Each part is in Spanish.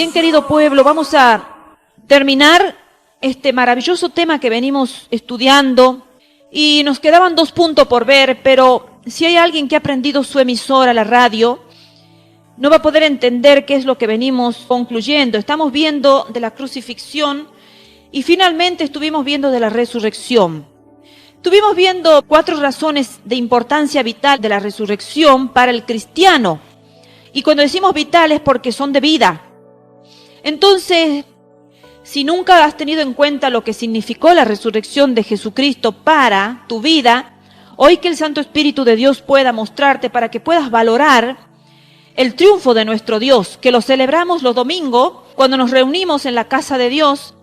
Bien, querido pueblo, vamos a terminar este maravilloso tema que venimos estudiando y nos quedaban 2 puntos por ver, pero si hay alguien que ha prendido su emisora, la radio, no va a poder entender qué es lo que venimos concluyendo. Estamos viendo de la crucifixión y finalmente estuvimos viendo de la resurrección. Estuvimos viendo 4 razones de importancia vital de la resurrección para el cristiano. Y cuando decimos vital es porque son de vida. Entonces, si nunca has tenido en cuenta lo que significó la resurrección de Jesucristo para tu vida, hoy que el Santo Espíritu de Dios pueda mostrarte para que puedas valorar el triunfo de nuestro Dios, que lo celebramos los domingos cuando nos reunimos en la casa de Dios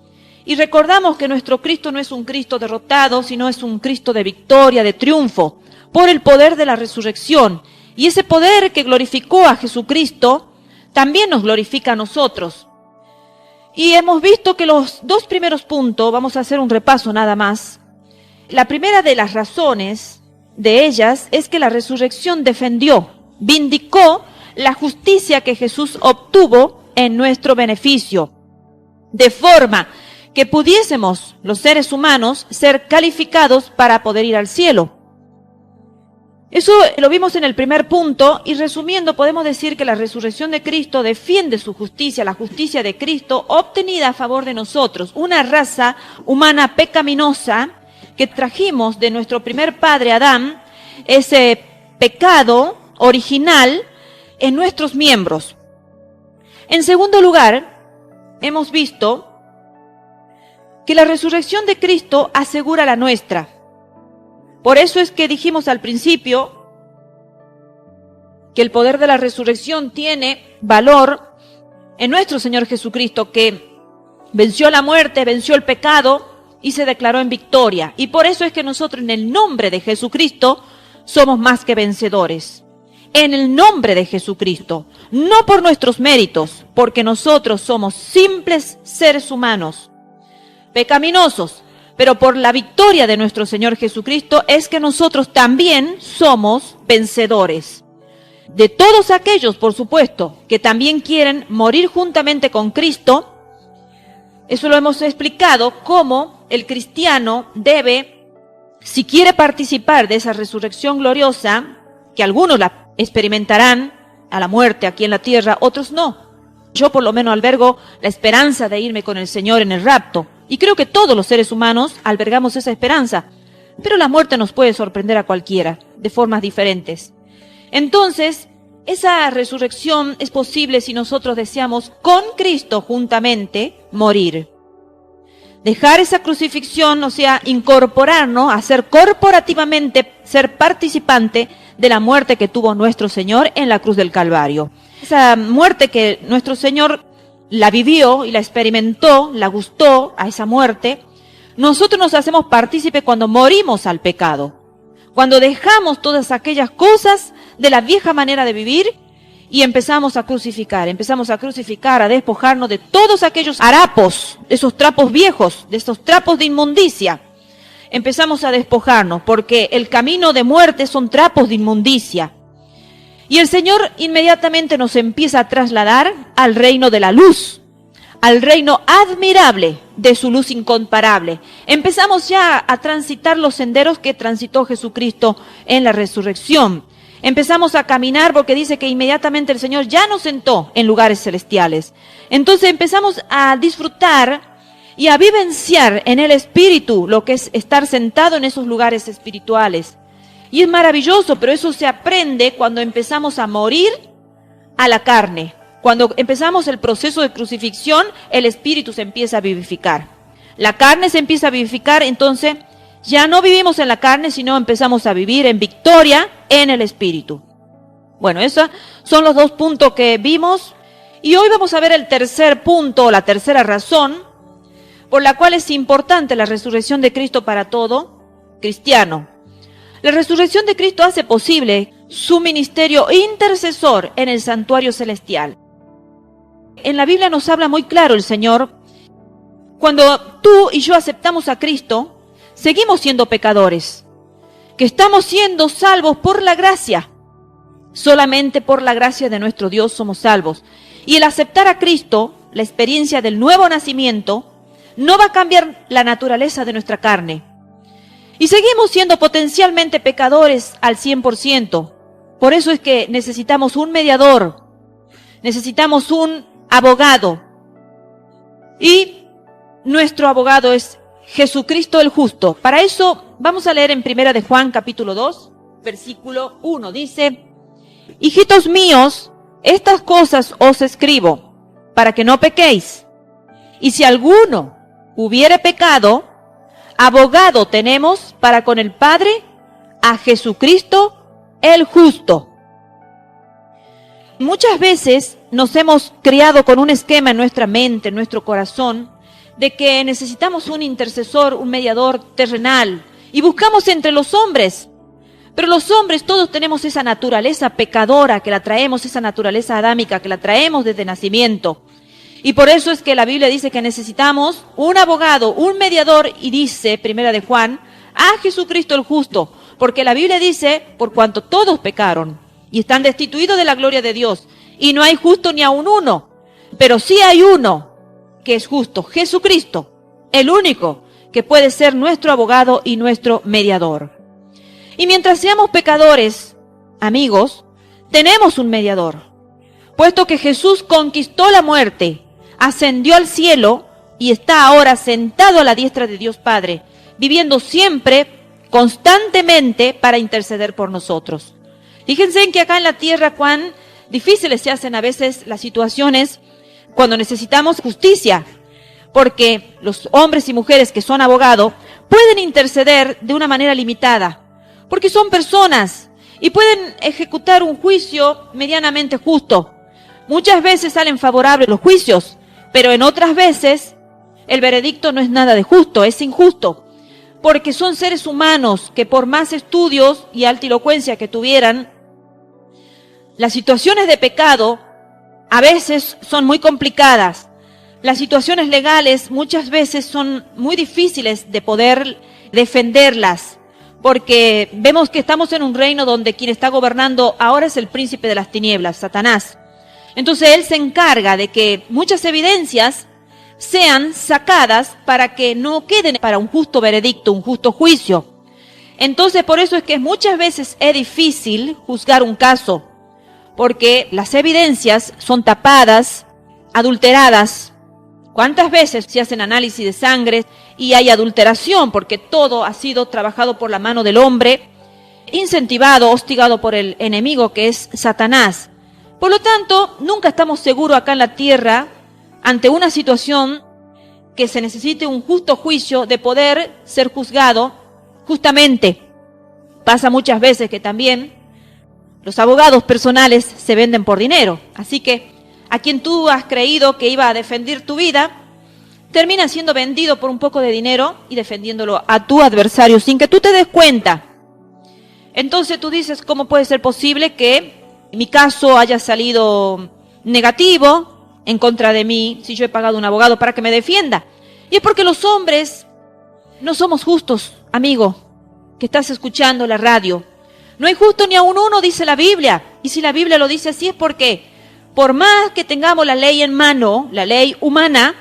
y recordamos que nuestro Cristo no es un Cristo derrotado, sino es un Cristo de victoria, de triunfo, por el poder de la resurrección. Y ese poder que glorificó a Jesucristo también nos glorifica a nosotros. Y hemos visto que los 2 primeros puntos, vamos a hacer un repaso nada más. La primera de las razones de ellas es que la resurrección defendió, vindicó la justicia que Jesús obtuvo en nuestro beneficio, de forma que pudiésemos, los seres humanos, ser calificados para poder ir al cielo. Eso lo vimos en el primer punto y resumiendo podemos decir que la resurrección de Cristo defiende su justicia, la justicia de Cristo obtenida a favor de nosotros, una raza humana pecaminosa que trajimos de nuestro primer padre Adán, ese pecado original en nuestros miembros. En segundo lugar, hemos visto que la resurrección de Cristo asegura la nuestra. Por eso es que dijimos al principio que el poder de la resurrección tiene valor en nuestro Señor Jesucristo, que venció la muerte, venció el pecado y se declaró en victoria. Y por eso es que nosotros en el nombre de Jesucristo somos más que vencedores. En el nombre de Jesucristo, no por nuestros méritos, porque nosotros somos simples seres humanos, pecaminosos, pero por la victoria de nuestro Señor Jesucristo es que nosotros también somos vencedores. De todos aquellos, por supuesto, que también quieren morir juntamente con Cristo, eso lo hemos explicado, cómo el cristiano debe, si quiere participar de esa resurrección gloriosa, que algunos la experimentarán a la muerte aquí en la tierra, otros no. Yo por lo menos albergo la esperanza de irme con el Señor en el rapto. Y creo que todos los seres humanos albergamos esa esperanza. Pero la muerte nos puede sorprender a cualquiera, de formas diferentes. Entonces, esa resurrección es posible si nosotros deseamos con Cristo juntamente morir. Dejar esa crucifixión, o sea, incorporarnos, hacer corporativamente, ser participante de la muerte que tuvo nuestro Señor en la cruz del Calvario. Esa muerte que nuestro Señor la vivió y la experimentó, la gustó a esa muerte, nosotros nos hacemos partícipe cuando morimos al pecado, cuando dejamos todas aquellas cosas de la vieja manera de vivir y empezamos a crucificar, a despojarnos de todos aquellos harapos, de esos trapos viejos, de esos trapos de inmundicia. Empezamos a despojarnos porque el camino de muerte son trapos de inmundicia. Y el Señor inmediatamente nos empieza a trasladar al reino de la luz, al reino admirable de su luz incomparable. Empezamos ya a transitar los senderos que transitó Jesucristo en la resurrección. Empezamos a caminar porque dice que inmediatamente el Señor ya nos sentó en lugares celestiales. Entonces empezamos a disfrutar y a vivenciar en el Espíritu lo que es estar sentado en esos lugares espirituales. Y es maravilloso, pero eso se aprende cuando empezamos a morir a la carne. Cuando empezamos el proceso de crucifixión, el Espíritu se empieza a vivificar. La carne se empieza a vivificar, entonces ya no vivimos en la carne, sino empezamos a vivir en victoria en el Espíritu. Bueno, esos son los 2 puntos que vimos. Y hoy vamos a ver el tercer punto, la tercera razón, por la cual es importante la resurrección de Cristo para todo cristiano. La resurrección de Cristo hace posible su ministerio intercesor en el santuario celestial. En la Biblia nos habla muy claro el Señor. Cuando tú y yo aceptamos a Cristo, seguimos siendo pecadores, que estamos siendo salvos por la gracia. Solamente por la gracia de nuestro Dios somos salvos. Y el aceptar a Cristo la experiencia del nuevo nacimiento, no va a cambiar la naturaleza de nuestra carne. Y seguimos siendo potencialmente pecadores al 100%. Por eso es que necesitamos un mediador, necesitamos un abogado. Y nuestro abogado es Jesucristo el justo. Para eso vamos a leer en 1 de Juan capítulo 2, versículo 1. Dice: hijitos míos, estas cosas os escribo, para que no pequéis. Y si alguno hubiere pecado, abogado tenemos para con el Padre, a Jesucristo el justo. Muchas veces nos hemos criado con un esquema en nuestra mente, en nuestro corazón, de que necesitamos un intercesor, un mediador terrenal, y buscamos entre los hombres. Pero los hombres todos tenemos esa naturaleza pecadora que la traemos, esa naturaleza adámica que la traemos desde nacimiento. Y por eso es que la Biblia dice que necesitamos un abogado, un mediador, y dice, 1 de Juan, a Jesucristo el justo. Porque la Biblia dice, por cuanto todos pecaron y están destituidos de la gloria de Dios, y no hay justo ni aun uno, pero sí hay uno que es justo, Jesucristo, el único que puede ser nuestro abogado y nuestro mediador. Y mientras seamos pecadores, amigos, tenemos un mediador, puesto que Jesús conquistó la muerte, ascendió al cielo y está ahora sentado a la diestra de Dios Padre, viviendo siempre, constantemente, para interceder por nosotros. Fíjense en que acá en la tierra cuán difíciles se hacen a veces las situaciones cuando necesitamos justicia, porque los hombres y mujeres que son abogados pueden interceder de una manera limitada, porque son personas y pueden ejecutar un juicio medianamente justo. Muchas veces salen favorables los juicios, pero en otras veces el veredicto no es nada de justo, es injusto, porque son seres humanos que por más estudios y altilocuencia que tuvieran, las situaciones de pecado a veces son muy complicadas. Las situaciones legales muchas veces son muy difíciles de poder defenderlas, porque vemos que estamos en un reino donde quien está gobernando ahora es el príncipe de las tinieblas, Satanás. Entonces él se encarga de que muchas evidencias sean sacadas para que no queden para un justo veredicto, un justo juicio. Entonces por eso es que muchas veces es difícil juzgar un caso, porque las evidencias son tapadas, adulteradas. ¿Cuántas veces se hacen análisis de sangre y hay adulteración? Porque todo ha sido trabajado por la mano del hombre, incentivado, hostigado por el enemigo que es Satanás. Por lo tanto, nunca estamos seguros acá en la tierra, ante una situación que se necesite un justo juicio, de poder ser juzgado justamente. Pasa muchas veces que también los abogados personales se venden por dinero. Así que a quien tú has creído que iba a defender tu vida, termina siendo vendido por un poco de dinero y defendiéndolo a tu adversario sin que tú te des cuenta. Entonces tú dices, ¿cómo puede ser posible que mi caso haya salido negativo en contra de mí si yo he pagado un abogado para que me defienda? Y es porque los hombres no somos justos, amigo, que estás escuchando la radio. No hay justo ni aun uno, dice la Biblia. Y si la Biblia lo dice así es porque, por más que tengamos la ley en mano, la ley humana,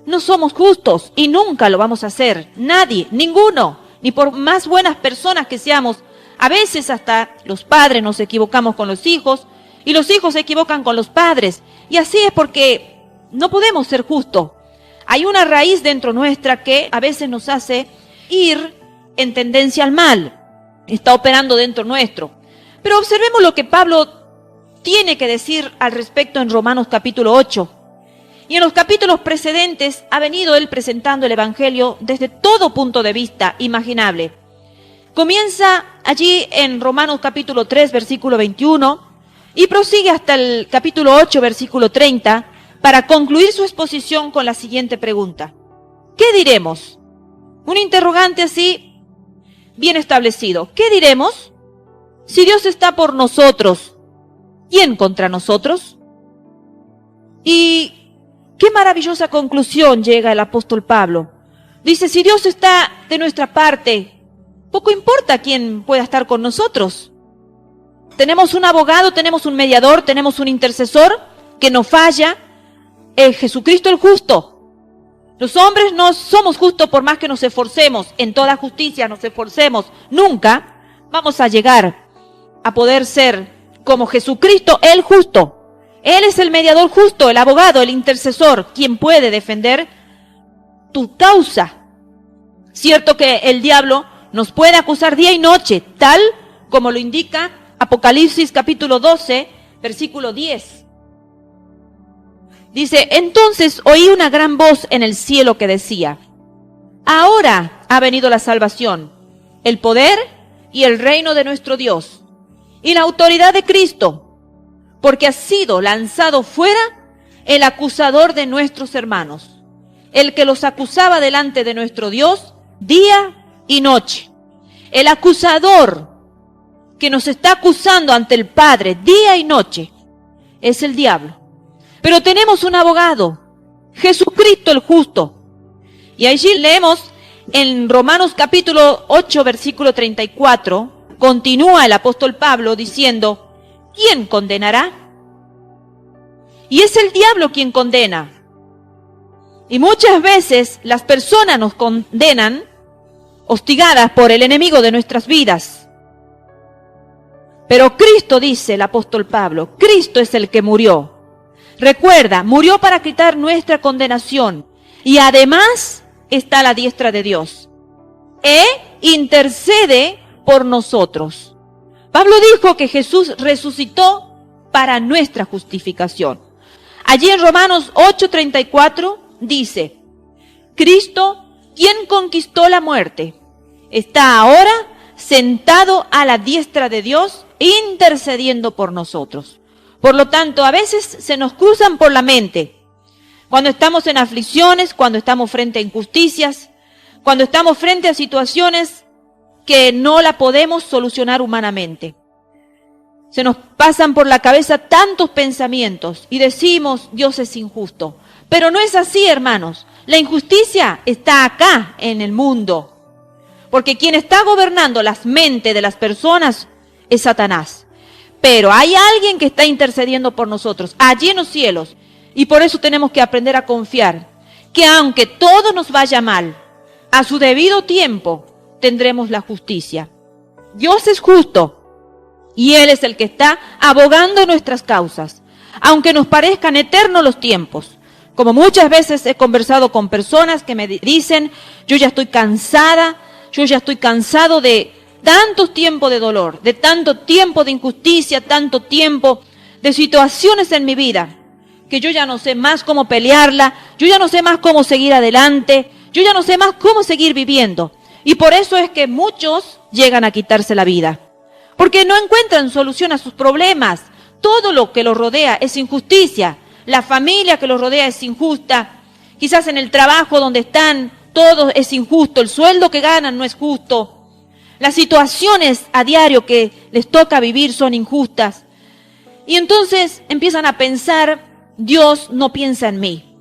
no somos justos y nunca lo vamos a hacer. Nadie, ninguno, ni por más buenas personas que seamos. A veces hasta los padres nos equivocamos con los hijos y los hijos se equivocan con los padres. Y así es porque no podemos ser justos. Hay una raíz dentro nuestra que a veces nos hace ir en tendencia al mal. Está operando dentro nuestro. Pero observemos lo que Pablo tiene que decir al respecto en Romanos capítulo 8. Y en los capítulos precedentes ha venido él presentando el Evangelio desde todo punto de vista imaginable. Comienza allí en Romanos capítulo 3, versículo 21, y prosigue hasta el capítulo 8, versículo 30, para concluir su exposición con la siguiente pregunta. ¿Qué diremos? Un interrogante así bien establecido. ¿Qué diremos? Si Dios está por nosotros, ¿quién contra nosotros? Y qué maravillosa conclusión llega el apóstol Pablo. Dice, si Dios está de nuestra parte, poco importa quién pueda estar con nosotros. Tenemos un abogado, tenemos un mediador, tenemos un intercesor que no falla, Jesucristo el justo. Los hombres no somos justos por más que nos esforcemos, en toda justicia nos esforcemos, nunca vamos a llegar a poder ser como Jesucristo el justo. Él es el mediador justo, el abogado, el intercesor, quien puede defender tu causa. Cierto que el diablo nos puede acusar día y noche, tal como lo indica Apocalipsis capítulo 12, versículo 10. Dice, entonces oí una gran voz en el cielo que decía, ahora ha venido la salvación, el poder y el reino de nuestro Dios, y la autoridad de Cristo, porque ha sido lanzado fuera el acusador de nuestros hermanos, el que los acusaba delante de nuestro Dios día y noche. El acusador que nos está acusando ante el Padre día y noche es el diablo. Pero tenemos un abogado, Jesucristo el justo. Y allí leemos en Romanos capítulo 8, versículo 34, continúa el apóstol Pablo diciendo, ¿quién condenará? Y es el diablo quien condena. Y muchas veces las personas nos condenan, hostigadas por el enemigo de nuestras vidas. Pero Cristo, dice el apóstol Pablo, Cristo es el que murió. Recuerda, murió para quitar nuestra condenación y además está a la diestra de Dios. Intercede por nosotros. Pablo dijo que Jesús resucitó para nuestra justificación. Allí en Romanos 8:34 dice, Cristo, quien conquistó la muerte, está ahora sentado a la diestra de Dios, intercediendo por nosotros. Por lo tanto, a veces se nos cruzan por la mente, cuando estamos en aflicciones, cuando estamos frente a injusticias, cuando estamos frente a situaciones que no la podemos solucionar humanamente. Se nos pasan por la cabeza tantos pensamientos y decimos, Dios es injusto. Pero no es así, hermanos. La injusticia está acá en el mundo. Porque quien está gobernando las mentes de las personas es Satanás. Pero hay alguien que está intercediendo por nosotros, allí en los cielos. Y por eso tenemos que aprender a confiar que aunque todo nos vaya mal, a su debido tiempo tendremos la justicia. Dios es justo y Él es el que está abogando nuestras causas, aunque nos parezcan eternos los tiempos. Como muchas veces he conversado con personas que me dicen, yo ya estoy cansada, yo ya estoy cansado de tanto tiempo de dolor, de tanto tiempo de injusticia, tanto tiempo de situaciones en mi vida, que yo ya no sé más cómo pelearla, yo ya no sé más cómo seguir adelante, yo ya no sé más cómo seguir viviendo. Y por eso es que muchos llegan a quitarse la vida, porque no encuentran solución a sus problemas. Todo lo que los rodea es injusticia, la familia que los rodea es injusta, quizás en el trabajo donde están, todo es injusto, el sueldo que ganan no es justo. Las situaciones a diario que les toca vivir son injustas. Y entonces empiezan a pensar, Dios no piensa en mí.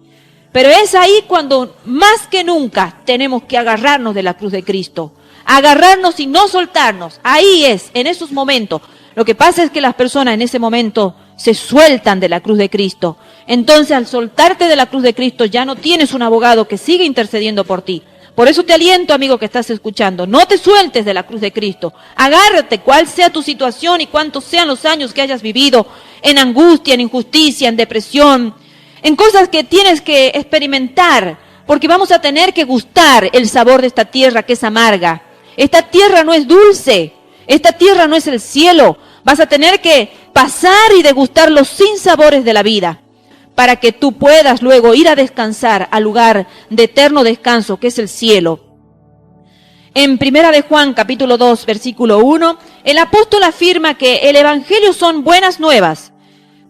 Pero es ahí cuando más que nunca tenemos que agarrarnos de la cruz de Cristo. Agarrarnos y no soltarnos. Ahí es, en esos momentos. Lo que pasa es que las personas en ese momento se sueltan de la cruz de Cristo. Entonces al soltarte de la cruz de Cristo ya no tienes un abogado que siga intercediendo por ti. Por eso te aliento, amigo que estás escuchando, no te sueltes de la cruz de Cristo. Agárrate, cuál sea tu situación y cuántos sean los años que hayas vivido en angustia, en injusticia, en depresión, en cosas que tienes que experimentar, porque vamos a tener que gustar el sabor de esta tierra que es amarga. Esta tierra no es dulce, esta tierra no es el cielo. Vas a tener que pasar y degustar los sinsabores de la vida, para que tú puedas luego ir a descansar al lugar de eterno descanso que es el cielo. En 1 de Juan capítulo 2 versículo 1, el apóstol afirma que el evangelio son buenas nuevas,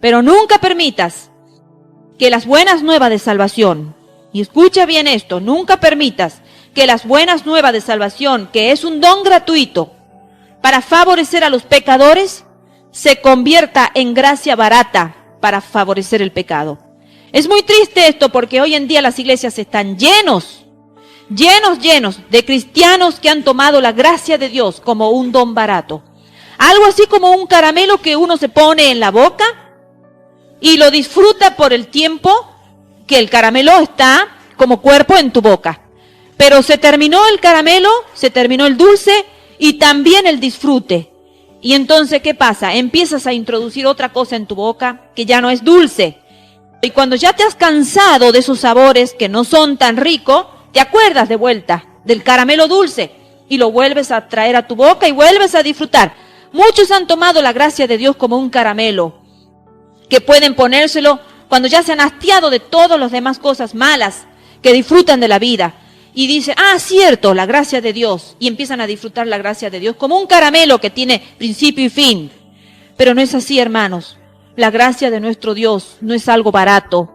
pero nunca permitas que las buenas nuevas de salvación, y escucha bien esto, nunca permitas que las buenas nuevas de salvación, que es un don gratuito para favorecer a los pecadores, se convierta en gracia barata para favorecer el pecado. Es muy triste esto porque hoy en día las iglesias están llenos de cristianos que han tomado la gracia de Dios como un don barato. Algo así como un caramelo que uno se pone en la boca y lo disfruta por el tiempo que el caramelo está como cuerpo en tu boca. Pero se terminó el caramelo, se terminó el dulce y también el disfrute. Y entonces, ¿qué pasa? Empiezas a introducir otra cosa en tu boca que ya no es dulce. Y cuando ya te has cansado de esos sabores que no son tan ricos, te acuerdas de vuelta del caramelo dulce y lo vuelves a traer a tu boca y vuelves a disfrutar. Muchos han tomado la gracia de Dios como un caramelo, que pueden ponérselo cuando ya se han hastiado de todas las demás cosas malas que disfrutan de la vida. Y dicen, cierto, la gracia de Dios. Y empiezan a disfrutar la gracia de Dios como un caramelo que tiene principio y fin. Pero no es así, hermanos. La gracia de nuestro Dios no es algo barato.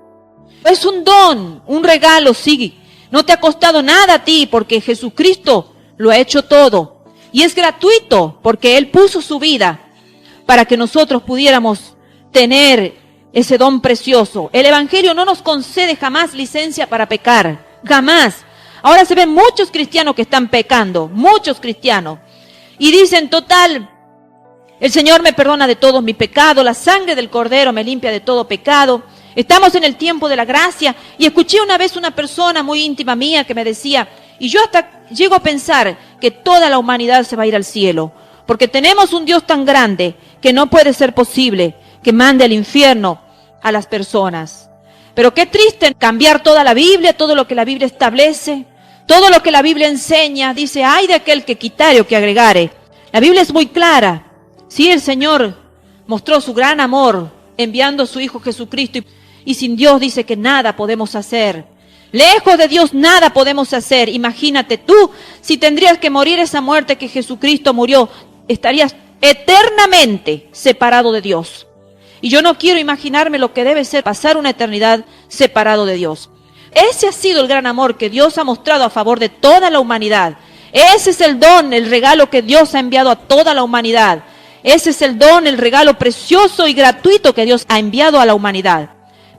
Es un don, un regalo, sí. No te ha costado nada a ti porque Jesucristo lo ha hecho todo. Y es gratuito porque Él puso su vida para que nosotros pudiéramos tener ese don precioso. El Evangelio no nos concede jamás licencia para pecar. Jamás. Ahora se ven muchos cristianos que están pecando. Muchos cristianos. Y dicen, total, el Señor me perdona de todos mis pecados. La sangre del Cordero me limpia de todo pecado. Estamos en el tiempo de la gracia. Y escuché una vez una persona muy íntima mía que me decía, y yo hasta llego a pensar que toda la humanidad se va a ir al cielo. Porque tenemos un Dios tan grande que no puede ser posible que mande al infierno a las personas. Pero qué triste cambiar toda la Biblia, todo lo que la Biblia establece, todo lo que la Biblia enseña. Dice, ay de aquel que quitare o que agregare. La Biblia es muy clara. Sí, el Señor mostró su gran amor enviando a su Hijo Jesucristo. Y sin Dios dice que nada podemos hacer. Lejos de Dios nada podemos hacer. Imagínate tú, si tendrías que morir esa muerte que Jesucristo murió, estarías eternamente separado de Dios. Y yo no quiero imaginarme lo que debe ser pasar una eternidad separado de Dios. Ese ha sido el gran amor que Dios ha mostrado a favor de toda la humanidad. Ese es el don, el regalo que Dios ha enviado a toda la humanidad. Ese es el don, el regalo precioso y gratuito que Dios ha enviado a la humanidad.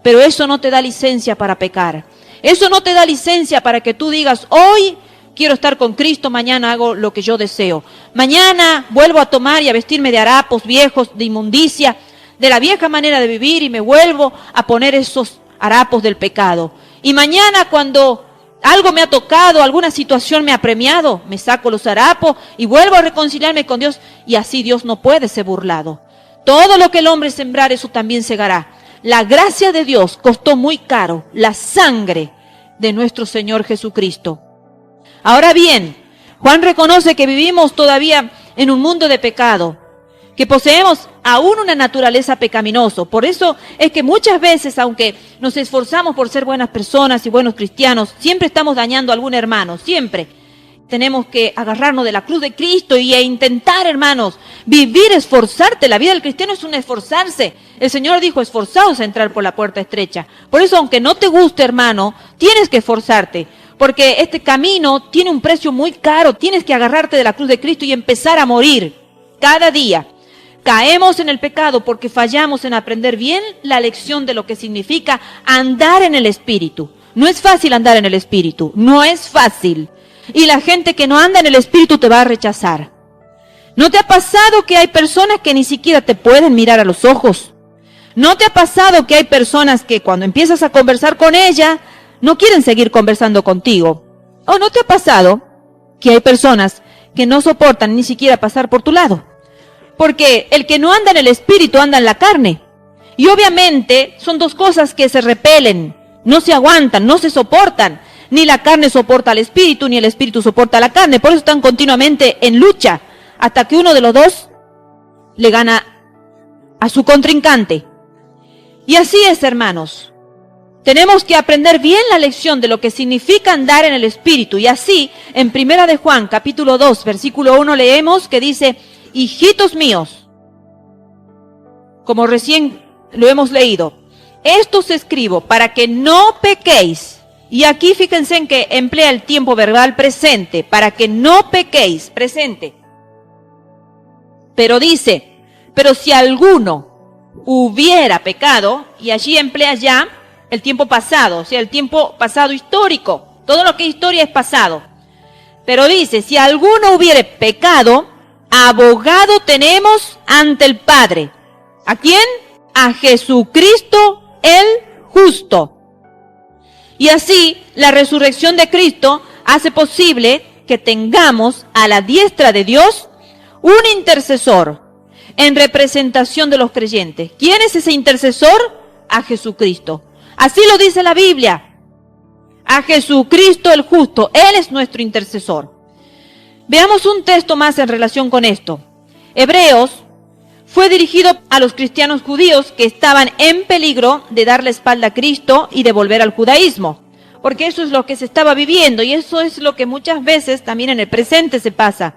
Pero eso no te da licencia para pecar. Eso no te da licencia para que tú digas, hoy quiero estar con Cristo, mañana hago lo que yo deseo. Mañana vuelvo a tomar y a vestirme de harapos viejos, de inmundicia, de la vieja manera de vivir y me vuelvo a poner esos harapos del pecado. Y mañana cuando algo me ha tocado, alguna situación me ha premiado, me saco los harapos y vuelvo a reconciliarme con Dios. Y así Dios no puede ser burlado. Todo lo que el hombre sembrar, eso también segará. La gracia de Dios costó muy caro, la sangre de nuestro Señor Jesucristo. Ahora bien, Juan reconoce que vivimos todavía en un mundo de pecado, que poseemos aún una naturaleza pecaminosa. Por eso es que muchas veces, aunque nos esforzamos por ser buenas personas y buenos cristianos, siempre estamos dañando a algún hermano, siempre. Tenemos que agarrarnos de la cruz de Cristo e intentar, hermanos, vivir, esforzarte. La vida del cristiano es un esforzarse. El Señor dijo, esforzaos a entrar por la puerta estrecha. Por eso, aunque no te guste, hermano, tienes que esforzarte. Porque este camino tiene un precio muy caro. Tienes que agarrarte de la cruz de Cristo y empezar a morir cada día. Caemos en el pecado porque fallamos en aprender bien la lección de lo que significa andar en el Espíritu. No es fácil andar en el Espíritu, no es fácil. Y la gente que no anda en el Espíritu te va a rechazar. ¿No te ha pasado que hay personas que ni siquiera te pueden mirar a los ojos? ¿No te ha pasado que hay personas que cuando empiezas a conversar con ella, no quieren seguir conversando contigo? ¿O no te ha pasado que hay personas que no soportan ni siquiera pasar por tu lado? Porque el que no anda en el Espíritu anda en la carne. Y obviamente son dos cosas que se repelen, no se aguantan, no se soportan. Ni la carne soporta al Espíritu, ni el Espíritu soporta a la carne. Por eso están continuamente en lucha, hasta que uno de los dos le gana a su contrincante. Y así es, hermanos. Tenemos que aprender bien la lección de lo que significa andar en el Espíritu. Y así, en 1 de Juan, capítulo 2, versículo 1, leemos que dice, hijitos míos, como recién lo hemos leído, esto os escribo para que no pequéis. Y aquí fíjense en que emplea el tiempo verbal presente, para que no pequéis, presente. Pero dice, pero si alguno hubiera pecado, y allí emplea ya el tiempo pasado, o sea, el tiempo pasado histórico. Todo lo que es historia es pasado. Pero dice, si alguno hubiere pecado, abogado tenemos ante el Padre. ¿A quién? A Jesucristo el justo. Y así, la resurrección de Cristo hace posible que tengamos a la diestra de Dios un intercesor en representación de los creyentes. ¿Quién es ese intercesor? A Jesucristo. Así lo dice la Biblia. A Jesucristo el justo. Él es nuestro intercesor. Veamos un texto más en relación con esto. Hebreos fue dirigido a los cristianos judíos que estaban en peligro de dar la espalda a Cristo y de volver al judaísmo. Porque eso es lo que se estaba viviendo y eso es lo que muchas veces también en el presente se pasa.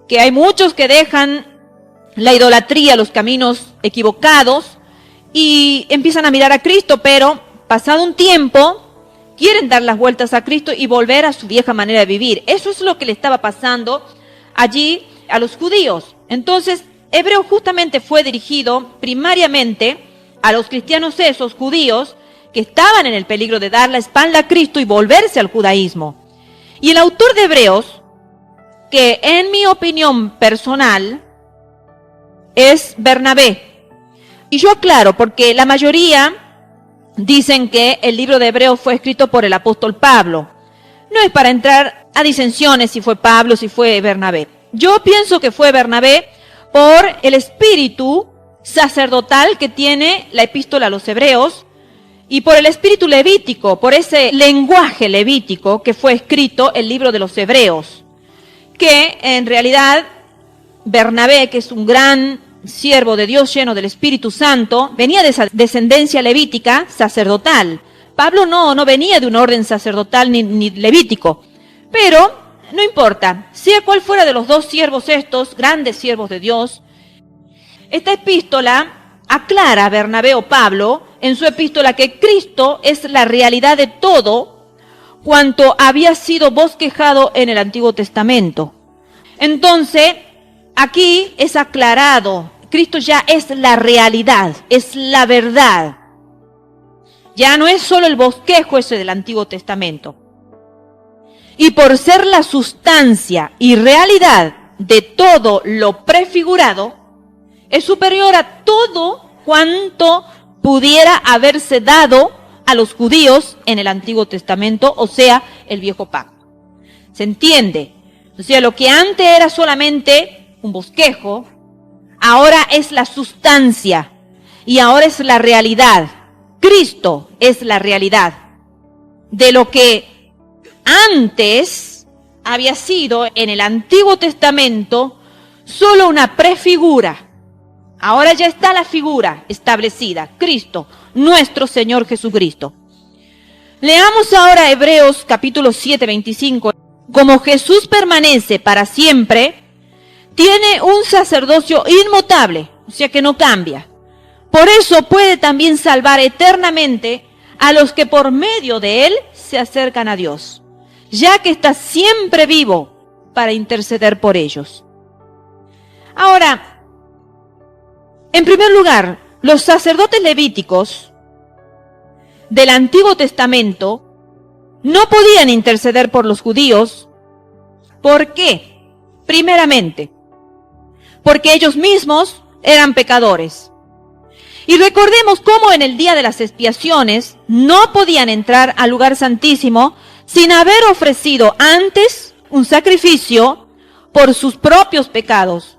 Que hay muchos que dejan la idolatría, los caminos equivocados y empiezan a mirar a Cristo, pero pasado un tiempo quieren dar las vueltas a Cristo y volver a su vieja manera de vivir. Eso es lo que le estaba pasando allí a los judíos. Entonces, Hebreo justamente fue dirigido primariamente a los cristianos esos judíos que estaban en el peligro de dar la espalda a Cristo y volverse al judaísmo. Y el autor de Hebreos, que en mi opinión personal es Bernabé. Y yo aclaro, porque la mayoría dicen que el libro de Hebreos fue escrito por el apóstol Pablo. No es para entrar a disensiones si fue Pablo, si fue Bernabé. Yo pienso que fue Bernabé por el espíritu sacerdotal que tiene la epístola a los Hebreos y por el espíritu levítico, por ese lenguaje levítico que fue escrito el libro de los Hebreos. Que en realidad Bernabé, que es un gran siervo de Dios lleno del Espíritu Santo, venía de esa descendencia levítica sacerdotal. Pablo no venía de un orden sacerdotal ni levítico, pero no importa, sea cual fuera de los dos siervos estos, grandes siervos de Dios, esta epístola aclara a Bernabé o Pablo en su epístola que Cristo es la realidad de todo cuanto había sido bosquejado en el Antiguo Testamento. Entonces, aquí es aclarado, Cristo ya es la realidad, es la verdad. Ya no es solo el bosquejo ese del Antiguo Testamento. Y por ser la sustancia y realidad de todo lo prefigurado, es superior a todo cuanto pudiera haberse dado a los judíos en el Antiguo Testamento, o sea, el Viejo Pacto. ¿Se entiende? O sea, lo que antes era solamente un bosquejo, ahora es la sustancia y ahora es la realidad. Cristo es la realidad de lo que antes había sido en el Antiguo Testamento solo una prefigura. Ahora ya está la figura establecida, Cristo, nuestro Señor Jesucristo. Leamos ahora Hebreos capítulo 7, 25. Como Jesús permanece para siempre, tiene un sacerdocio inmutable, o sea que no cambia. Por eso puede también salvar eternamente a los que por medio de él se acercan a Dios, ya que está siempre vivo para interceder por ellos. Ahora, en primer lugar, los sacerdotes levíticos del Antiguo Testamento no podían interceder por los judíos. ¿Por qué? Primeramente, porque ellos mismos eran pecadores. Y recordemos cómo en el día de las expiaciones no podían entrar al lugar santísimo sin haber ofrecido antes un sacrificio por sus propios pecados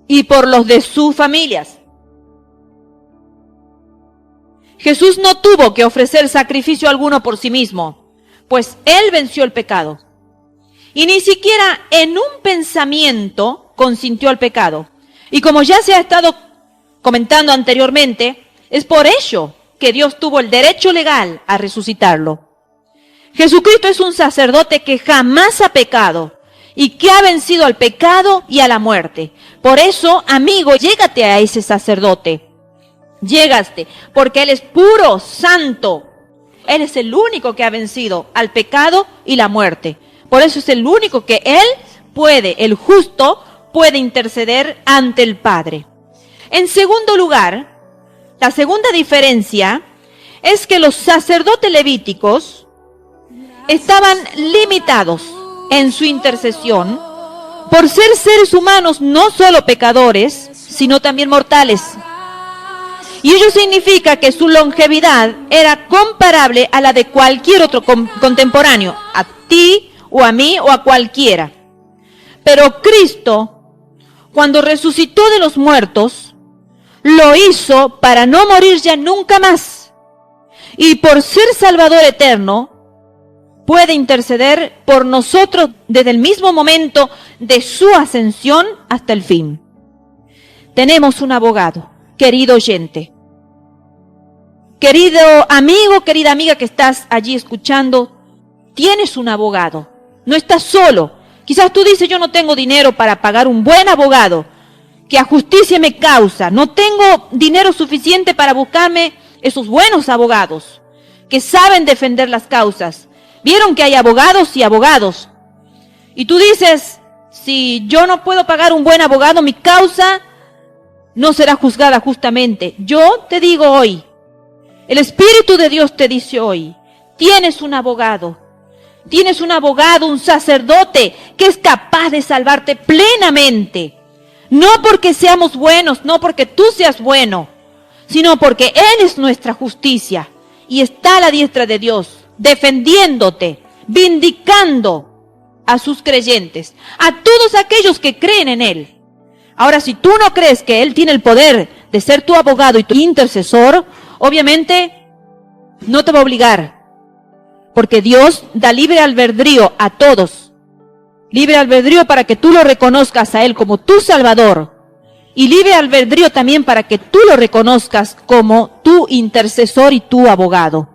y por los de sus familias. Jesús no tuvo que ofrecer sacrificio alguno por sí mismo, pues Él venció el pecado. Y ni siquiera en un pensamiento consintió al pecado. Y como ya se ha estado comentando anteriormente, es por ello que Dios tuvo el derecho legal a resucitarlo. Jesucristo es un sacerdote que jamás ha pecado y que ha vencido al pecado y a la muerte. Por eso, amigo, llégate a ese sacerdote. Llégaste, porque Él es puro, santo. Él es el único que ha vencido al pecado y la muerte. Por eso es el único que Él puede, el justo, puede interceder ante el Padre. En segundo lugar, la segunda diferencia es que los sacerdotes levíticos estaban limitados en su intercesión por ser seres humanos no solo pecadores, sino también mortales. Y ello significa que su longevidad era comparable a la de cualquier otro contemporáneo, a ti o a mí o a cualquiera. Pero Cristo, cuando resucitó de los muertos, lo hizo para no morir ya nunca más. Y por ser Salvador eterno, puede interceder por nosotros desde el mismo momento de su ascensión hasta el fin. Tenemos un abogado, querido oyente. Querido amigo, querida amiga que estás allí escuchando, tienes un abogado. No estás solo. Quizás tú dices, yo no tengo dinero para pagar un buen abogado que a justicia me causa. No tengo dinero suficiente para buscarme esos buenos abogados que saben defender las causas. Vieron que hay abogados y abogados. Y tú dices, si yo no puedo pagar un buen abogado, mi causa no será juzgada justamente. Yo te digo hoy, el Espíritu de Dios te dice hoy, tienes un abogado, un sacerdote que es capaz de salvarte plenamente. No porque seamos buenos, no porque tú seas bueno, sino porque Él es nuestra justicia y está a la diestra de Dios, defendiéndote, vindicando a sus creyentes, a todos aquellos que creen en Él. Ahora, si tú no crees que Él tiene el poder de ser tu abogado y tu intercesor, obviamente no te va a obligar, porque Dios da libre albedrío a todos. Libre albedrío para que tú lo reconozcas a Él como tu Salvador. Y libre albedrío también para que tú lo reconozcas como tu intercesor y tu abogado.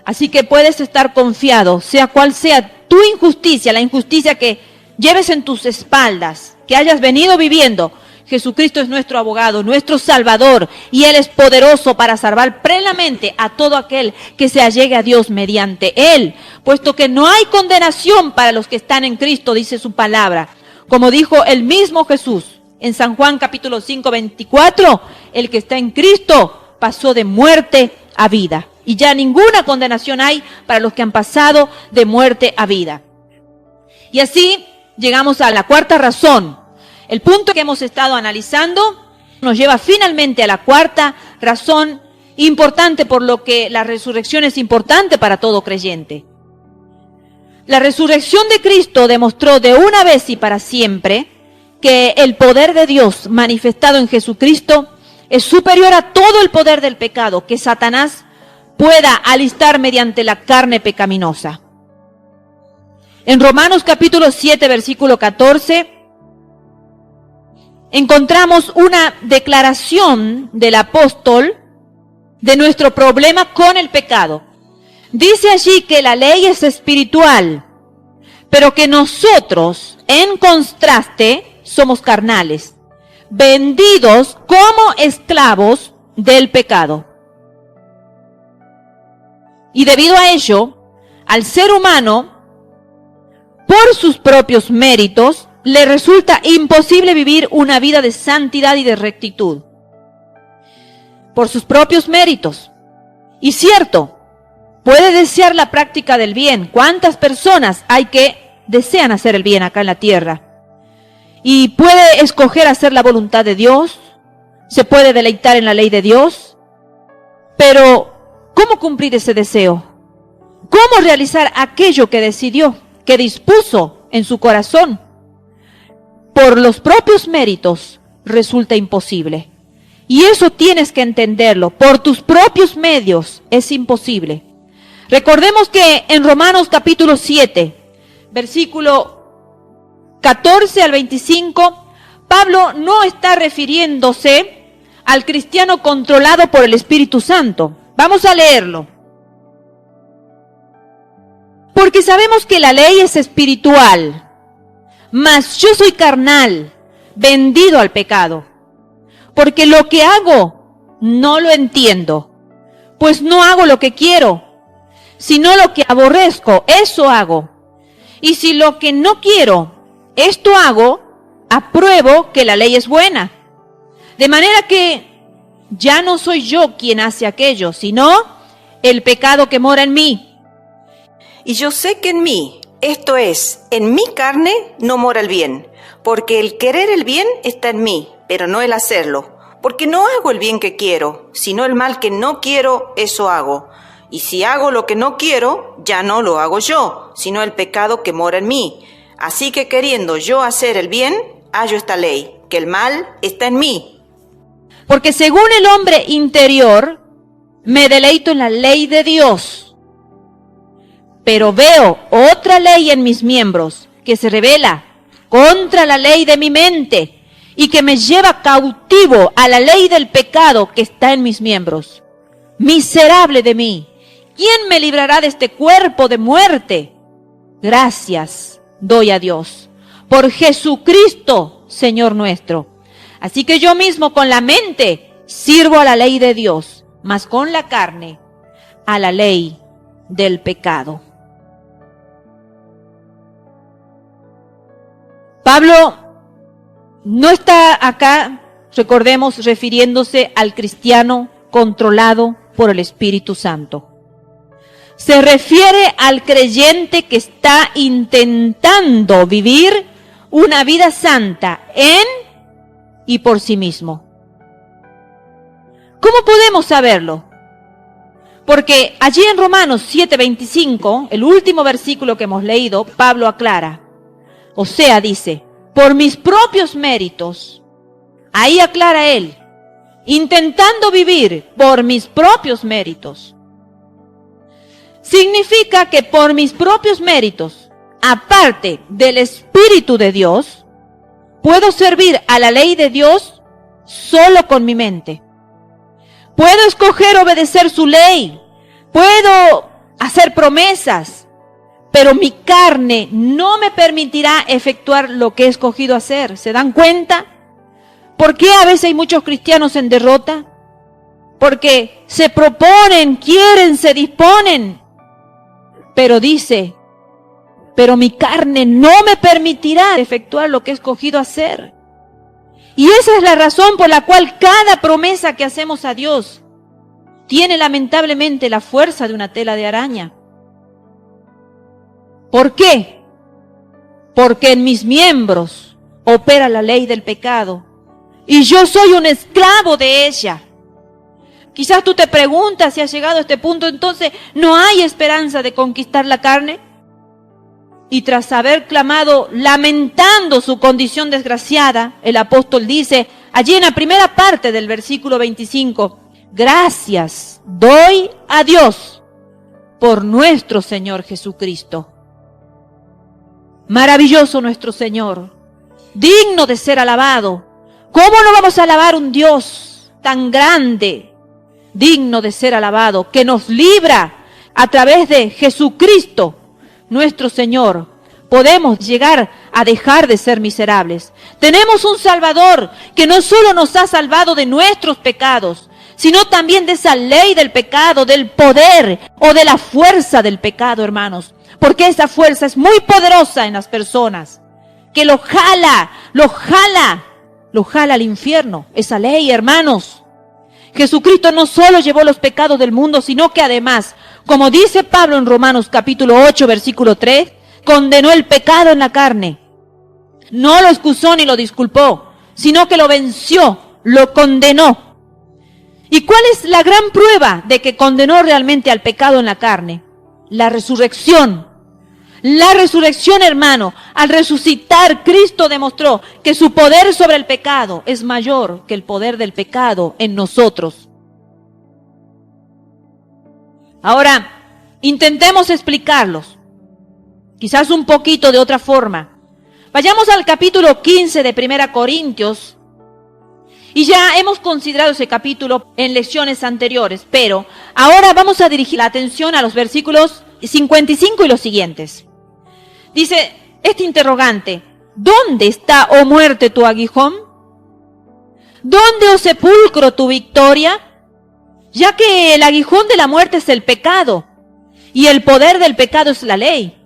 Así que puedes estar confiado, sea cual sea tu injusticia, la injusticia que lleves en tus espaldas, que hayas venido viviendo. Jesucristo es nuestro abogado, nuestro Salvador, y Él es poderoso para salvar plenamente a todo aquel que se allegue a Dios mediante Él, puesto que no hay condenación para los que están en Cristo, dice su palabra. Como dijo el mismo Jesús en San Juan capítulo 5, 24, el que está en Cristo pasó de muerte a vida. Y ya ninguna condenación hay para los que han pasado de muerte a vida. Y así llegamos a la cuarta razón. El punto que hemos estado analizando nos lleva finalmente a la cuarta razón importante, por lo que la resurrección es importante para todo creyente. La resurrección de Cristo demostró de una vez y para siempre que el poder de Dios manifestado en Jesucristo es superior a todo el poder del pecado que Satanás pueda alistar mediante la carne pecaminosa. En Romanos capítulo 7, versículo 14, encontramos una declaración del apóstol de nuestro problema con el pecado. Dice allí que la ley es espiritual, pero que nosotros, en contraste, somos carnales, vendidos como esclavos del pecado. Y debido a ello, al ser humano, por sus propios méritos, le resulta imposible vivir una vida de santidad y de rectitud. Por sus propios méritos. Y cierto, puede desear la práctica del bien. ¿Cuántas personas hay que desean hacer el bien acá en la tierra? Y puede escoger hacer la voluntad de Dios, se puede deleitar en la ley de Dios, pero ¿cómo cumplir ese deseo? ¿Cómo realizar aquello que decidió, que dispuso en su corazón? Por los propios méritos resulta imposible. Y eso tienes que entenderlo. Por tus propios medios es imposible. Recordemos que en Romanos capítulo 7, versículo 14 al 25, Pablo no está refiriéndose al cristiano controlado por el Espíritu Santo. Vamos a leerlo. Porque sabemos que la ley es espiritual, mas yo soy carnal, vendido al pecado. Porque lo que hago no lo entiendo, pues no hago lo que quiero, sino lo que aborrezco, eso hago. Y si lo que no quiero, esto hago, apruebo que la ley es buena. De manera que ya no soy yo quien hace aquello, sino el pecado que mora en mí. Y yo sé que en mí, esto es, en mi carne, no mora el bien, porque el querer el bien está en mí, pero no el hacerlo. Porque no hago el bien que quiero, sino el mal que no quiero, eso hago. Y si hago lo que no quiero, ya no lo hago yo, sino el pecado que mora en mí. Así que queriendo yo hacer el bien, hallo esta ley, que el mal está en mí. Porque según el hombre interior, me deleito en la ley de Dios. Pero veo otra ley en mis miembros, que se rebela contra la ley de mi mente, y que me lleva cautivo a la ley del pecado que está en mis miembros. Miserable de mí, ¿quién me librará de este cuerpo de muerte? Gracias doy a Dios por Jesucristo, Señor nuestro. Así que yo mismo con la mente sirvo a la ley de Dios, mas con la carne a la ley del pecado. Pablo no está acá, recordemos, refiriéndose al cristiano controlado por el Espíritu Santo. Se refiere al creyente que está intentando vivir una vida santa en y por sí mismo. ¿Cómo podemos saberlo? Porque allí en Romanos 7:25, el último versículo que hemos leído, Pablo aclara. O sea, dice, por mis propios méritos, ahí aclara él, intentando vivir por mis propios méritos. Significa que por mis propios méritos, aparte del Espíritu de Dios, puedo servir a la ley de Dios solo con mi mente. Puedo escoger obedecer su ley, puedo hacer promesas, pero mi carne no me permitirá efectuar lo que he escogido hacer. ¿Se dan cuenta? ¿Por qué a veces hay muchos cristianos en derrota? Porque se proponen, quieren, se disponen, pero dice, pero mi carne no me permitirá efectuar lo que he escogido hacer. Y esa es la razón por la cual cada promesa que hacemos a Dios tiene lamentablemente la fuerza de una tela de araña. ¿Por qué? Porque en mis miembros opera la ley del pecado y yo soy un esclavo de ella. Quizás tú te preguntas si has llegado a este punto, entonces ¿no hay esperanza de conquistar la carne? Y tras haber clamado, lamentando su condición desgraciada, el apóstol dice, allí en la primera parte del versículo 25, gracias doy a Dios por nuestro Señor Jesucristo. Maravilloso nuestro Señor, digno de ser alabado. ¿Cómo no vamos a alabar un Dios tan grande, digno de ser alabado, que nos libra a través de Jesucristo, nuestro Señor? Podemos llegar a dejar de ser miserables. Tenemos un Salvador que no solo nos ha salvado de nuestros pecados, sino también de esa ley del pecado, del poder o de la fuerza del pecado, hermanos. Porque esa fuerza es muy poderosa en las personas, que lo jala al infierno. Esa ley, hermanos. Jesucristo no solo llevó los pecados del mundo, sino que además, como dice Pablo en Romanos capítulo 8, versículo 3, condenó el pecado en la carne. No lo excusó ni lo disculpó, sino que lo venció, lo condenó. ¿Y cuál es la gran prueba de que condenó realmente al pecado en la carne? La resurrección. La resurrección, hermano, al resucitar, Cristo demostró que su poder sobre el pecado es mayor que el poder del pecado en nosotros. Ahora, intentemos explicarlos, quizás un poquito de otra forma. Vayamos al capítulo 15 de 1 Corintios, y ya hemos considerado ese capítulo en lecciones anteriores, pero ahora vamos a dirigir la atención a los versículos 55 y los siguientes. Dice este interrogante, ¿dónde está, oh muerte, tu aguijón? ¿Dónde, oh sepulcro, tu victoria? Ya que el aguijón de la muerte es el pecado, y el poder del pecado es la ley.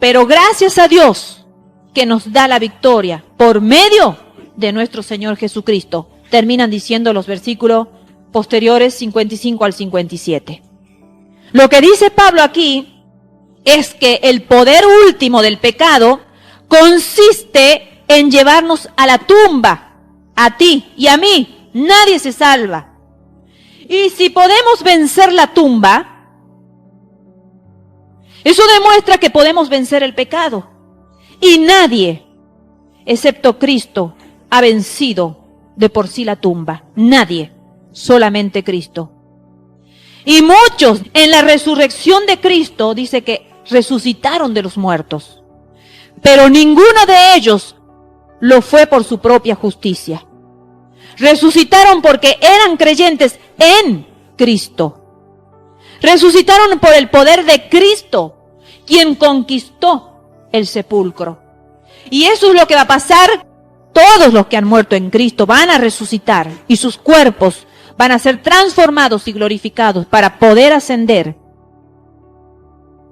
Pero gracias a Dios que nos da la victoria por medio de nuestro Señor Jesucristo. Terminan diciendo los versículos posteriores 55 al 57. Lo que dice Pablo aquí es que el poder último del pecado consiste en llevarnos a a ti y a mí, nadie se salva. Y si podemos vencer la tumba, eso demuestra que podemos vencer el pecado. Y nadie, excepto Cristo, ha vencido de por sí la tumba. Nadie, solamente Cristo. Y muchos en la resurrección de Cristo dice que resucitaron de los muertos. Pero ninguno de ellos lo fue por su propia justicia. Resucitaron porque eran creyentes en Cristo. Resucitaron por el poder de Cristo, quien conquistó el sepulcro. Y eso es lo que va a pasar. Todos los que han muerto en Cristo van a resucitar y sus cuerpos van a ser transformados y glorificados para poder ascender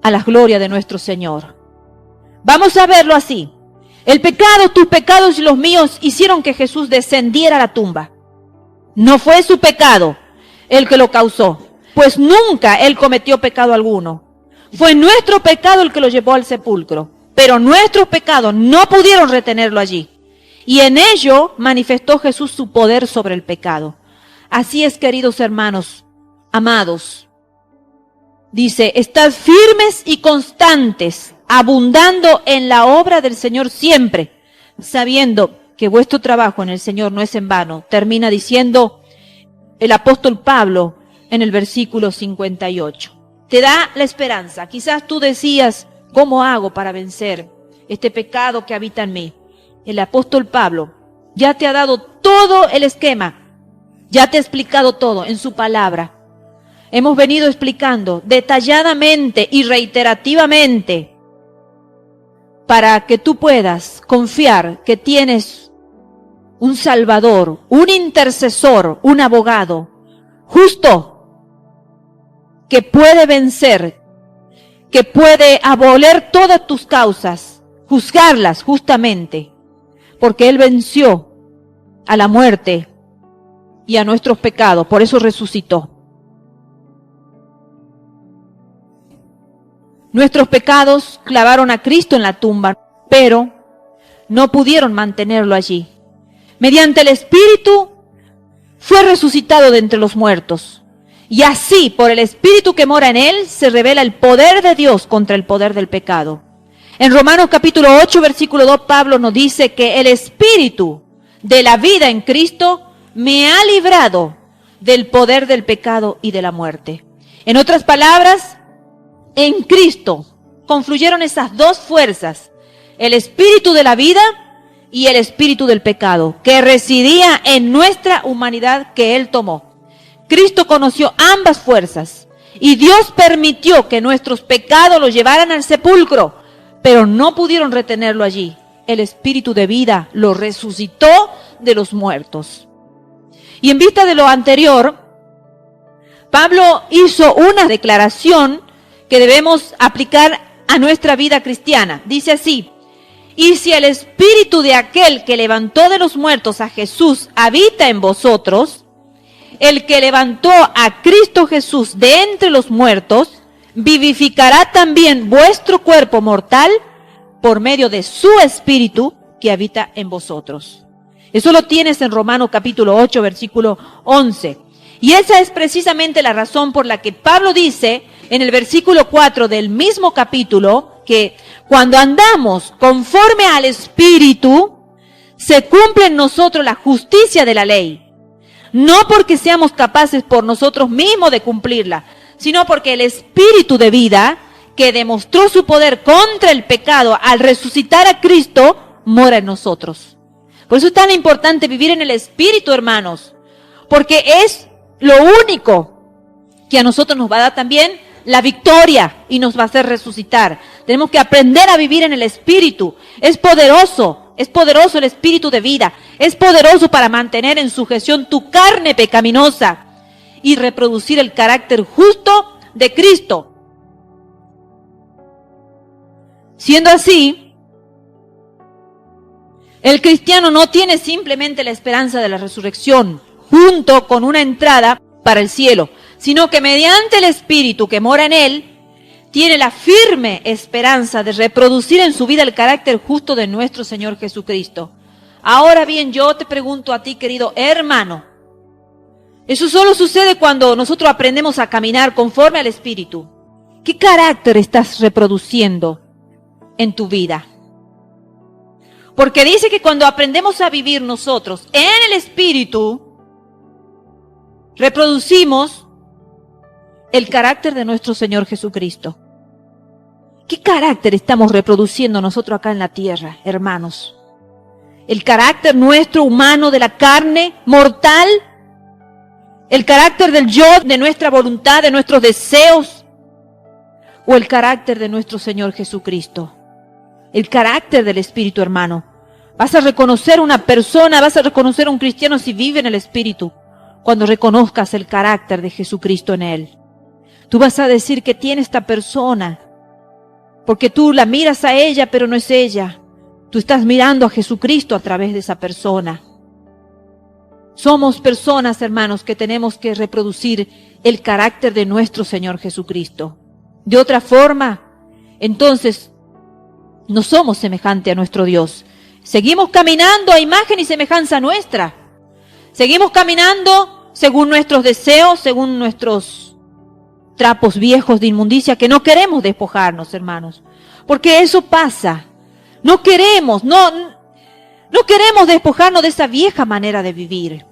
a la gloria de nuestro Señor. Vamos a verlo así. El pecado, tus pecados y los míos hicieron que Jesús descendiera a la tumba. No fue su pecado el que lo causó, pues nunca Él cometió pecado alguno. Fue nuestro pecado el que lo llevó al sepulcro, pero nuestros pecados no pudieron retenerlo allí. Y en ello manifestó Jesús su poder sobre el pecado. Así es, queridos hermanos, amados. Dice, estad firmes y constantes, abundando en la obra del Señor siempre, sabiendo que vuestro trabajo en el Señor no es en vano. Termina diciendo el apóstol Pablo en el versículo 58. Te da la esperanza. Quizás tú decías, ¿cómo hago para vencer este pecado que habita en mí? El apóstol Pablo ya te ha dado todo el esquema, ya te ha explicado todo en su palabra. Hemos venido explicando detalladamente y reiterativamente para que tú puedas confiar que tienes un Salvador, un intercesor, un abogado justo que puede vencer, que puede abolir todas tus causas, juzgarlas justamente, porque Él venció a la muerte y a nuestros pecados, por eso resucitó. Nuestros pecados clavaron a Cristo en la tumba, pero no pudieron mantenerlo allí. Mediante el Espíritu fue resucitado de entre los muertos. Y así, por el Espíritu que mora en Él, se revela el poder de Dios contra el poder del pecado. En Romanos capítulo 8, versículo 2, Pablo nos dice que el Espíritu de la vida en Cristo me ha librado del poder del pecado y de la muerte. En otras palabras, en Cristo confluyeron esas dos fuerzas, el Espíritu de la vida y el Espíritu del pecado, que residía en nuestra humanidad que Él tomó. Cristo conoció ambas fuerzas y Dios permitió que nuestros pecados lo llevaran al sepulcro, pero no pudieron retenerlo allí. El Espíritu de vida lo resucitó de los muertos. Y en vista de lo anterior, Pablo hizo una declaración que debemos aplicar a nuestra vida cristiana. Dice así: y si el Espíritu de aquel que levantó de los muertos a Jesús habita en vosotros, el que levantó a Cristo Jesús de entre los muertos, vivificará también vuestro cuerpo mortal por medio de su Espíritu que habita en vosotros. Eso lo tienes en Romanos capítulo 8, versículo 11. Y esa es precisamente la razón por la que Pablo dice en el versículo 4 del mismo capítulo que cuando andamos conforme al Espíritu, se cumple en nosotros la justicia de la ley. No porque seamos capaces por nosotros mismos de cumplirla, sino porque el Espíritu de vida, que demostró su poder contra el pecado al resucitar a Cristo, mora en nosotros. Por eso es tan importante vivir en el Espíritu, hermanos, porque es lo único que a nosotros nos va a dar también la victoria y nos va a hacer resucitar. Tenemos que aprender a vivir en el Espíritu. Es poderoso el Espíritu de vida. Es poderoso para mantener en sujeción tu carne pecaminosa y reproducir el carácter justo de Cristo. Siendo así, el cristiano no tiene simplemente la esperanza de la resurrección junto con una entrada para el cielo, sino que mediante el Espíritu que mora en él, tiene la firme esperanza de reproducir en su vida el carácter justo de nuestro Señor Jesucristo. Ahora bien, yo te pregunto a ti, querido hermano, eso solo sucede cuando nosotros aprendemos a caminar conforme al Espíritu. ¿Qué carácter estás reproduciendo en tu vida? Porque dice que cuando aprendemos a vivir nosotros en el Espíritu, reproducimos el carácter de nuestro Señor Jesucristo. ¿Qué carácter estamos reproduciendo nosotros acá en la tierra, hermanos? ¿El carácter nuestro humano de la carne mortal? ¿El carácter del yo, de nuestra voluntad, de nuestros deseos? ¿O el carácter de nuestro Señor Jesucristo? El carácter del Espíritu, hermano. Vas a reconocer una persona, vas a reconocer un cristiano si vive en el Espíritu, cuando reconozcas el carácter de Jesucristo en él. Tú vas a decir que tiene esta persona, porque tú la miras a ella, pero no es ella. Tú estás mirando a Jesucristo a través de esa persona. Somos personas, hermanos, que tenemos que reproducir el carácter de nuestro Señor Jesucristo. De otra forma, entonces, no somos semejantes a nuestro Dios. Seguimos caminando a imagen y semejanza nuestra. Seguimos caminando según nuestros deseos, según nuestros trapos viejos de inmundicia, que no queremos despojarnos, hermanos. Porque eso pasa. No queremos despojarnos de esa vieja manera de vivir.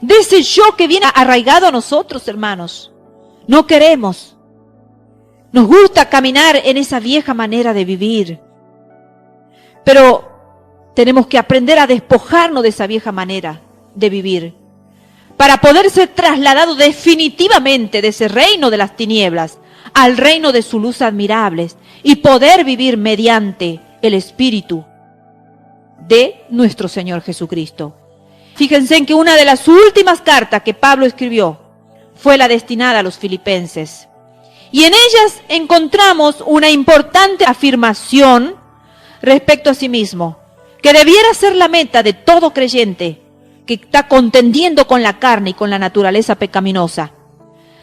De ese yo que viene arraigado a nosotros, hermanos. No queremos. Nos gusta caminar en esa vieja manera de vivir. Pero tenemos que aprender a despojarnos de esa vieja manera de vivir, para poder ser trasladados definitivamente de ese reino de las tinieblas al reino de su luz admirable y poder vivir mediante el Espíritu de nuestro Señor Jesucristo. Fíjense en que una de las últimas cartas que Pablo escribió fue la destinada a los filipenses. Y en ellas encontramos una importante afirmación respecto a sí mismo, que debiera ser la meta de todo creyente que está contendiendo con la carne y con la naturaleza pecaminosa.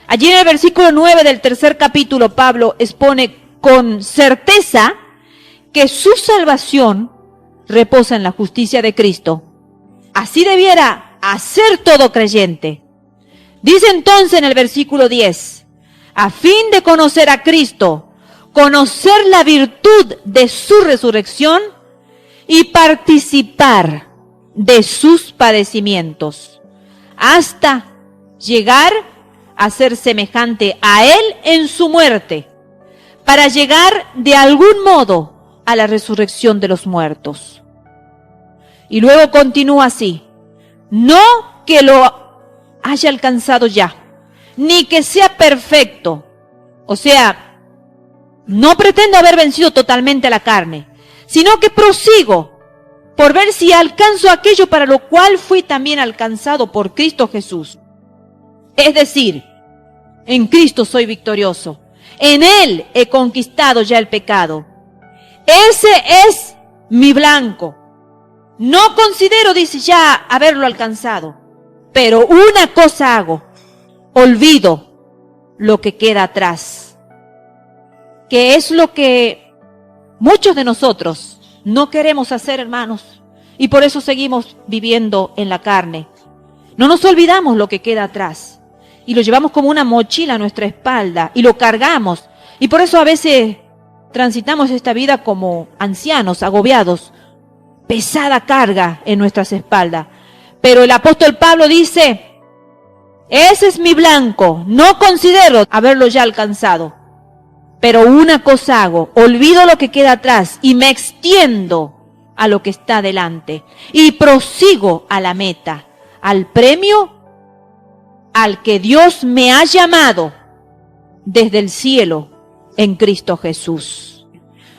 Allí en el versículo 9 del 3 capítulo, Pablo expone con certeza que su salvación reposa en la justicia de Cristo. Así debiera hacer todo creyente. Dice entonces en el versículo 10, a fin de conocer a Cristo, conocer la virtud de su resurrección y participar de sus padecimientos, hasta llegar a ser semejante a Él en su muerte, para llegar de algún modo a la resurrección de los muertos. Y luego continúa así, no que lo haya alcanzado ya, ni que sea perfecto, o sea, no pretendo haber vencido totalmente a la carne, sino que prosigo por ver si alcanzo aquello para lo cual fui también alcanzado por Cristo Jesús. Es decir, en Cristo soy victorioso. En Él he conquistado ya el pecado. Ese es mi blanco. No considero, dice, ya haberlo alcanzado. Pero una cosa hago. Olvido lo que queda atrás. Que es lo que muchos de nosotros no queremos hacer, hermanos, y por eso seguimos viviendo en la carne. No nos olvidamos lo que queda atrás y lo llevamos como una mochila a nuestra espalda y lo cargamos, y por eso a veces transitamos esta vida como ancianos, agobiados, pesada carga en nuestras espaldas. Pero el apóstol Pablo dice, ese es mi blanco, no considero haberlo ya alcanzado. Pero una cosa hago, olvido lo que queda atrás y me extiendo a lo que está delante y prosigo a la meta, al premio al que Dios me ha llamado desde el cielo en Cristo Jesús.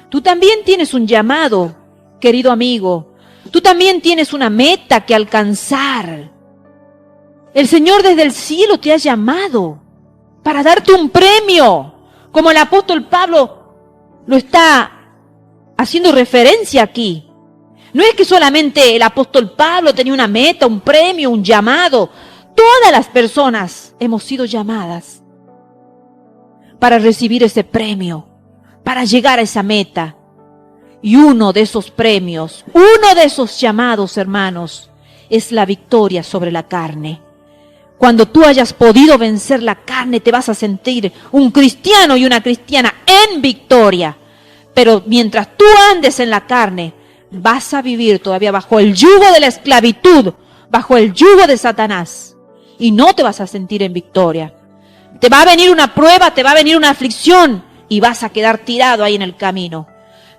Tú también tienes un llamado, querido amigo. Tú también tienes una meta que alcanzar. El Señor desde el cielo te ha llamado para darte un premio. Como el apóstol Pablo lo está haciendo referencia aquí. No es que solamente el apóstol Pablo tenía una meta, un premio, un llamado. Todas las personas hemos sido llamadas para recibir ese premio, para llegar a esa meta. Y uno de esos premios, uno de esos llamados, hermanos, es la victoria sobre la carne. Cuando tú hayas podido vencer la carne, te vas a sentir un cristiano y una cristiana en victoria. Pero mientras tú andes en la carne, vas a vivir todavía bajo el yugo de la esclavitud, bajo el yugo de Satanás. Y no te vas a sentir en victoria. Te va a venir una prueba, te va a venir una aflicción y vas a quedar tirado ahí en el camino.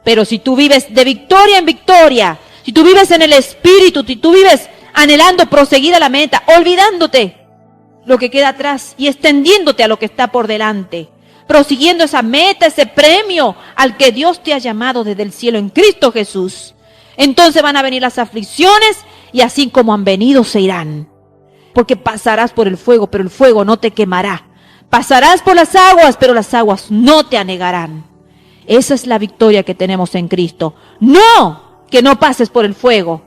Pero si tú vives de victoria en victoria, si tú vives en el Espíritu, si tú vives anhelando proseguir a la meta, olvidándote lo que queda atrás y extendiéndote a lo que está por delante, prosiguiendo esa meta, ese premio al que Dios te ha llamado desde el cielo en Cristo Jesús, entonces van a venir las aflicciones y así como han venido se irán. Porque pasarás por el fuego, pero el fuego no te quemará. Pasarás por las aguas, pero las aguas no te anegarán. Esa es la victoria que tenemos en Cristo. No que no pases por el fuego.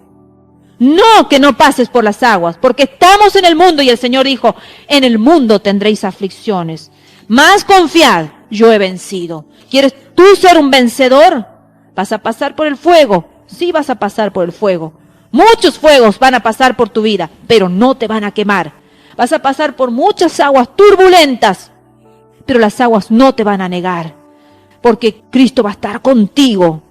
No que no pases por las aguas. Porque estamos en el mundo y el Señor dijo, en el mundo tendréis aflicciones. Mas confiad, yo he vencido. ¿Quieres tú ser un vencedor? ¿Vas a pasar por el fuego? Sí, vas a pasar por el fuego. Muchos fuegos van a pasar por tu vida, pero no te van a quemar. Vas a pasar por muchas aguas turbulentas, pero las aguas no te van a anegar. Porque Cristo va a estar contigo.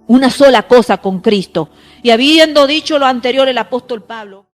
Una sola cosa con Cristo. Y habiendo dicho lo anterior el apóstol Pablo.